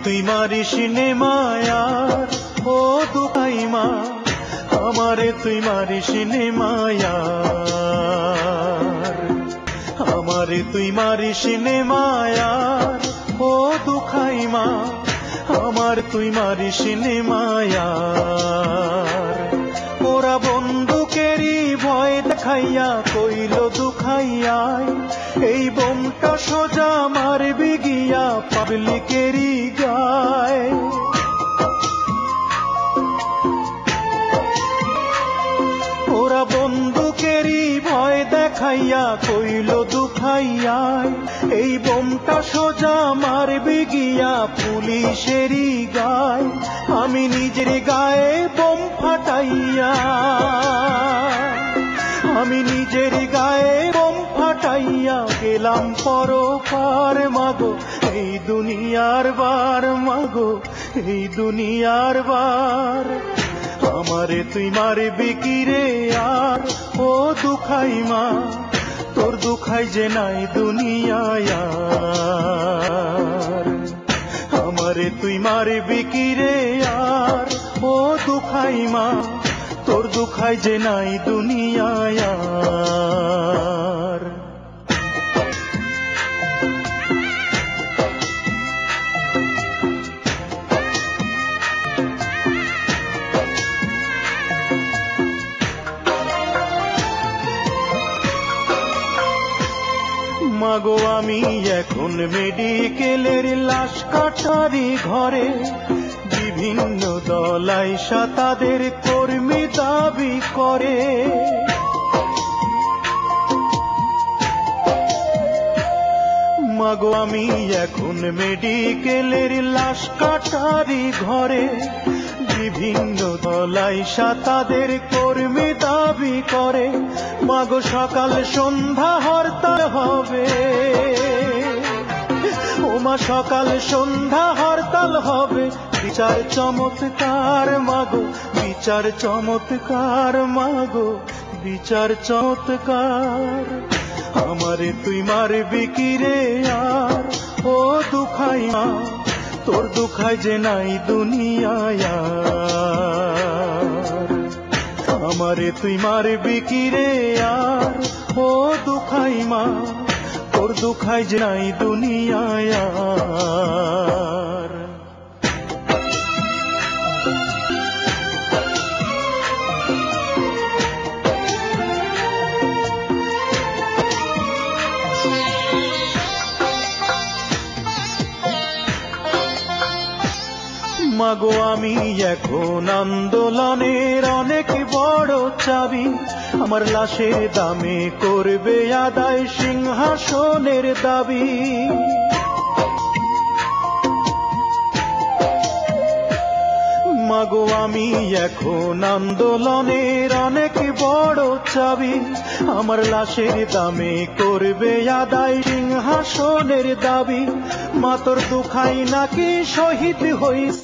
তুই মারিস নে মায়ার ও দুখাই মা, আমারে তুই মারিস নে মায়ার, আমারে তুই মারিস নে মায়ার ও দুখাই মা, আমার তুই মারিস নে মায়ার। ওরা বন্দুকেরই ভয় দেখাইয়া কইল দুখাইয়াই, এই বোমটা সোজা মারবি গিয়া পাবলিকেরই গায়। ওরা বন্দুকেরই ভয় দেখাইয়া কইল দুখাইয়াই, এই বোমটা সোজা মারবি গিয়া পুলিশেরই গায়। আমি নিজের গায়ে বোম ফাটাইয়া, আমি নিজের গায়ে বোম ফাটাইয়া গেলাম পরপার মাগো, এই দুনিয়ার বার মাগো, এই দুনিয়ার বার। আমারে তুই মারবি কি রে আর ও দুখাই মা, তোর দুখাই যে নাই দুনিয়ায় আর। আমারে তুই মারবি কি রে আর ও দুখাই মা, তোর দুখাই যে নাই দুনিয়ায় আর। মাগো আমি এখন মেডিকেলের লাশ কাটারি ঘরে, বিভিন্ন দলাইশা তাদের কর্মী দাবি করে। মাগো আমি এখন মেডিকেলের লাশ কাটারি ঘরে, বিভিন্ন দলাইশা তাদের কর্মী দাবি করে। মাগো সকাল সন্ধ্যা হরতাল হবে, ওমা সকাল সন্ধ্যা হরতাল হবে, বিচার চমৎকার মাগো, বিচার চমৎকার মাগো, বিচার চমৎকার। আমারে তুই মারবি কি রে আর ও দুখাই মা, তোর দুখাই যে নাই দুনিয়ায় আর। আমারে তুই মারবি কি রে আর ও দুখাই মা, তোর দুখাই যে নাই দুনিয়ায় আর। মাগো আমি এখন আন্দোলনের অনেক বড় চাবি, আমার লাশের দামে করবে আদায় সিংহাসনের দাবি। মাগো আমি এখন আন্দোলনের অনেক বড় চাবি, আমার লাশের দামে করবে আদায় সিংহাসনের দাবি। মা তোর দুখাই নাকি শহীদ হইস